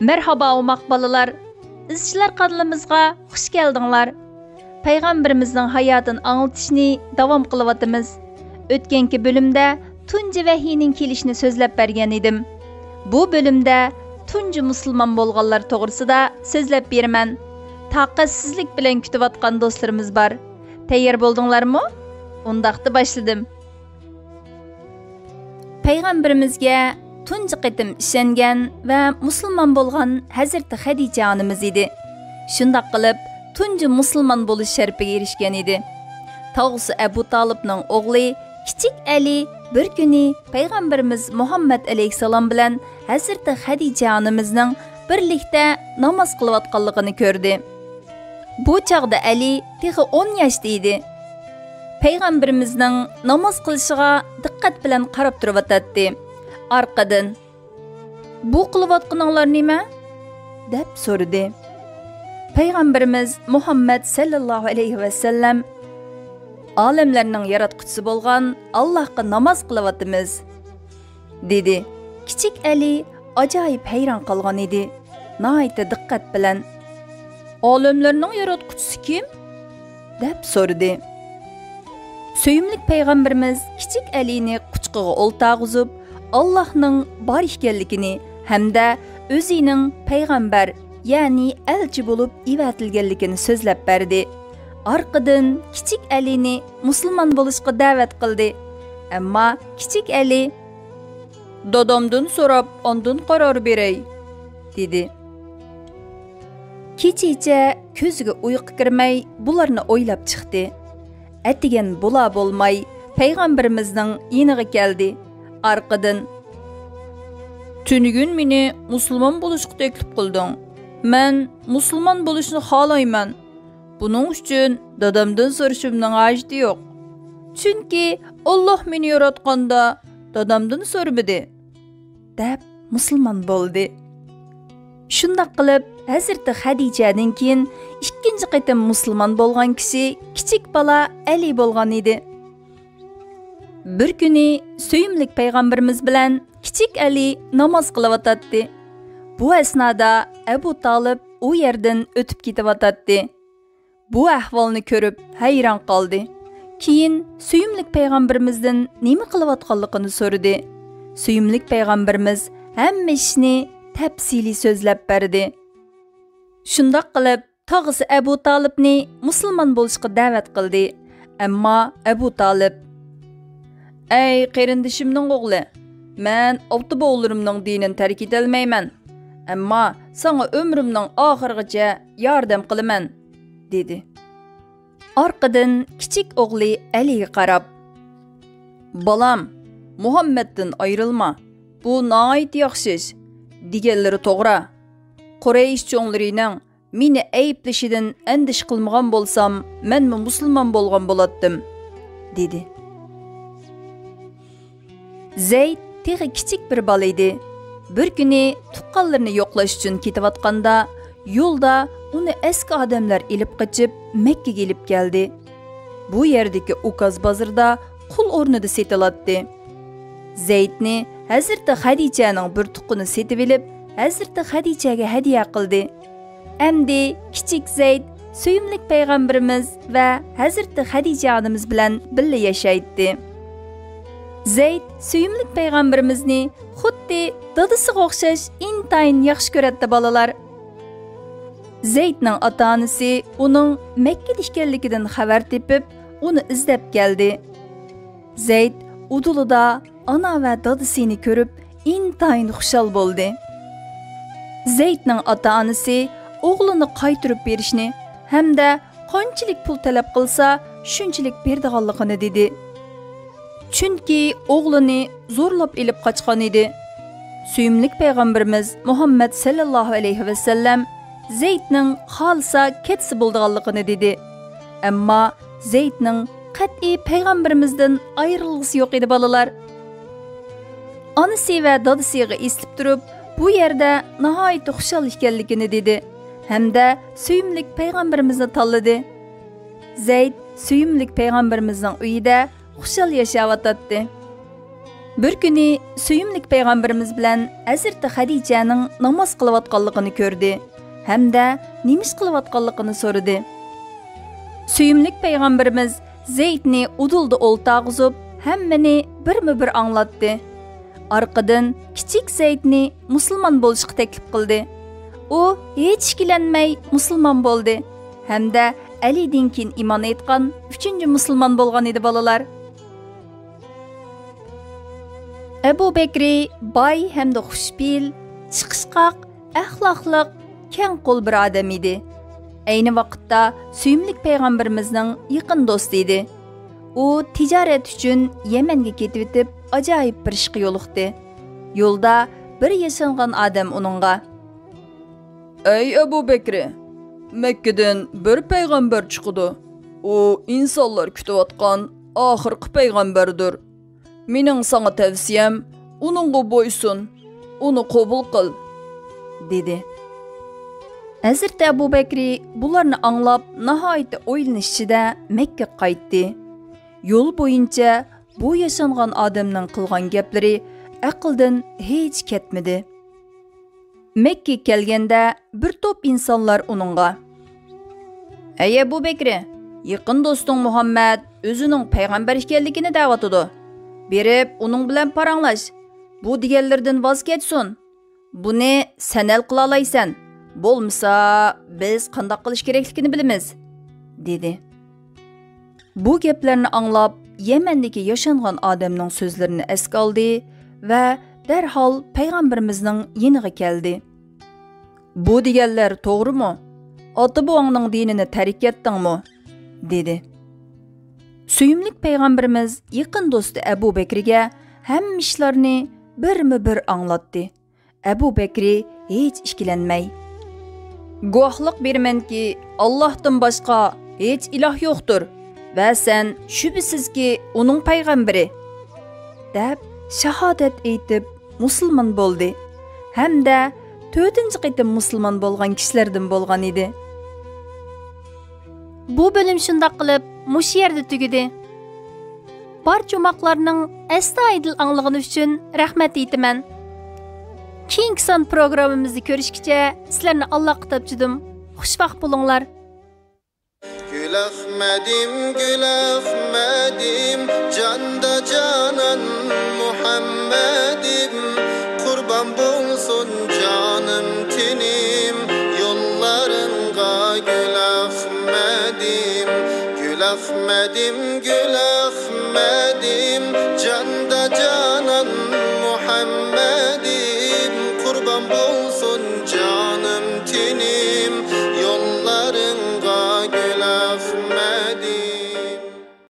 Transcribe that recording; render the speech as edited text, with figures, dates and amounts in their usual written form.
Merhaba umaq balalar. İzçiler kanalımızga hoş geldinglar. Peygamberimizning hayotini anlatishni davom qilyapmiz. O'tgangi bölümde tunji vahiyning kelishini so'zlab bergan edim. Bu bölümde tunji musulmon bo'lganlar to'g'risida so'zlab beraman. Taqatsizlik bilan kutayotgan do'stlarimiz bor. Tayyor bo'ldinglarmi? Undaqda başladım. Peygamberimizga tunji qitim ishongan va musulmon bo'lgan Hazreti Xadija onamiz edi. Shundaq qilib, tunji musulmon bo'lish sharpiga erishgan edi. Tog'usi Abu Talibning o'g'li Kichik Ali bir kuni Peygamberimiz Muhammad alayhisalom bilan Hazreti Xadija onamizning birlikda namoz qilayotganligini ko'rdi. Bu chaqda Ali texi 10 yoshda edi. Peygamberimizning namoz qilishiga diqqat bilan qarab turib Arqadan, "Bu qilayotganinglar nima?" deb so'radi. Peygamberimiz Muhammad sallallohu alayhi va sallam, "Olamlarning yaratquchisi bo'lgan Allohga namoz qilyapmiz" dedi. Kichik Ali ajoyib hayron qolgan edi. Nihoyatda diqqat bilan, "Olamlarning yaratquchisi kim?" deb so'radi. Söyümlük Peygamberimiz Kichik Ali'ni quchqiga o'ltag'izib, Allah'ның бар ekanligini hamda o'zining payg'ambar, ya'ni elchi bo'lib ivatilganligini so'zlab berdi. Arqadan Kichik Ali'ni musulmon bo'lishga da'vat qildi. Ammo Kichik Ali, "Dadamdan so'rab, ondan qaror beray" dedi. Kechicha ko'ziga uyqu kirmay, bularni o'ylab chiqdi. Atigan bo'la bo'lmay, payg'ambarimizning yeniga keldi. Arqadan, "Tünügün meni musulmon bo'lishga taklif qilding. Men musulmon bo'lishni xohlayman. Buning uchun dadamdan so'rashimning hojati yo'q. Chunki Alloh meni yaratganda dadamdan so'rmadi" deb musulmon bo'ldi. Shundaq qilib, Hazreti Xadijadan keyin ikkinchi qatim musulmon bo'lgan kishi kichik bola Ali bo'lgan edi. Bir kuni Söyümlük Peygamberimiz bilan Kichik Ali namoz qilyotdi. Bu asnoda Abu Talib u yerdan o'tib ketyotdi. Bu ahvolni ko'rib hayron qoldi. Keyin Söyümlük Peygamberimizdan nima qilayotganligini so'radi. Söyümlük Peygamberimiz hamma ishni tafsili so'zlab berdi. Shundaq qilib, tog'isi Abu Talibni musulmon bo'lishga da'vat qildi. Ammo Abu Talib, "Ey qarindishimning o'g'li, men ota o'g'larimning dinini tark etolmayman. Ammo sana umrimning oxirigacha yordam qilaman" dedi. Orqadan kichik o'g'li Aliga qarab, "Bolam, Muhammaddan ayrilma. Bu nihoyat yaxshi ish" deganlari to'g'ri. Quraysh cho'nglarining meni ayblashidan andish qilmagan bo'lsam, men musulmon bo'lgan bo'lardim dedi. Zayd texi kichik bir bola edi. Bir kuni tuqqanlarni yo'qlash uchun ketayotganda, yo'lda uni eski odamlar ilib qochib Makka kelib keldi. Bu yerdagi Ukaz bozorda qul o'rnida sotiladi. Zaydni Hazreti Xadijaning bir tuqqini setib olib, Hazreti Xadijaga hadiya qildi. Endi kichik Zayd Söyümlük Peygamberimiz va Hazreti Xadija onamiz bilan birga yashaydi. Zayd Söyümlük Peygamberimizni xuddi dadasiga o'xshash intayin yaxshi ko'radi bolalar. Zaydning ota-onasi uning Makka ekanligidan xabar tepib, uni izlab keldi. Zayd udulida ana va dadasini ko'rib, intayin xushal bo'ldi. Zaydning ota-onasi o'g'lini qaytirib berishni hamda qanchalik pul talab qilsa, shunchalik berdiganligini dedi. Chunki o'g'lini zo'rlab elib qochgan edi. Söyümlük Peygamberimiz Muhammad sallallohu alayhi va sallam Zaydning xolsa ketsi bo'ldiganligini dedi. Ammo Zaydning qat'iy payg'ambarimizdan ayrilg'isi yo'q edi bolalar. Onasi va dadasiga eslib turib, bu yerda nihoyat xushal ekanligini dedi. Hamda Söyümlük Peygamberimizni tanladi. Zayd Söyümlük Peygamberimizning uyida xushal yashayotdi. Bir kuni suyumlik payg'ambarimiz bilan Hazrat Hadijaning namoz qilayotganligini ko'rdi hamda nima ish qilayotganligini so'radi. Suyumlik payg'ambarimiz Zeydni udulda o'ltag'izib, hammani birma-bir anglatdi. Arqadan kichik Zeydni musulmon bo'lishga taklif qildi. U hech ikkilanmay musulmon bo'ldi hamda Alidan keyin iymon etgan 3-chi musulmon bo'lgan edi bolalar. Abu Bakri boy hamda xushfe'l, chiqishqoq, axloqliq, keng qo'l bir odam edi. Ayni vaqtda suyumlik payg'ambarimizning yaqin do'sti edi. U tijorat uchun Yamanga ketib etib, ajoyib bir ishga yo'liqdi. Yo'lda bir yashangan odam uningga: "Ey Abu Bakri, Makkadan bir payg'ambar chiqdi. U insonlar kutayotgan oxirgi payg'ambardir. Mening sana tavsiyam, uningga bo'ysun, uni qabul qil", dedi. Hazrat Abu Bakri bularni anglab, nihoyat o'ylanish ichida Makka qaytdi. Yo'l bo'yincha bu yashangan odamning qilgan gaplari aqldan hech ketmadi. Makka kelganda bir to'p insonlar uningga: "Ey Abu Bakri, yaqin do'sting Muhammad o'zining payg'ambar ekanligini da'vatidi. Berib, uning bilan paranglash. Bu deganlardan voz ketsin. Buni sen hal qila olaysan. Bo'lmasa, biz qanday qilish kerakligini bilamiz", dedi. Bu gaplarni anglab, Yamandagi yashangan odamning so'zlarini esga oldi va darhol payg'ambarimizning yeniga keldi. "Bu deganlar to'g'rimi? Ota-bobongning dinini tark etdingmi?" dedi. Suyumlik payg'ambarimiz yaqin do'sti Abu Bakriga hamma ishlarni birma-bir anglatdi. Abu Bakri hech ikkilanmay: "Guvohlik beramanki, Allohdan boshqa hech iloh yo'qdir va sen shubhisizki uning payg'ambari", deb shahodat aytib musulmon bo'ldi hamda 4-chi qitim musulmon bo'lgan kishilardan bo'lgan edi. Bu bölüm shundoq qilib mush yerda tugadi. Barcha umoqlarning astoydil anglag'ini uchun rahmat aytaman. Keyingi son programmamizni ko'rishgacha sizlarni Allohga topchidim. Xushvaqt bo'linglar. Gül Ahmedim, canda canan Muhammedim, kurban bulsun canım tenim, yollarınga Gül Ahmedim, Gül Ahmedim, Gül Ahmedim, canda canan Muhammedim, kurban bulsun canım tenim.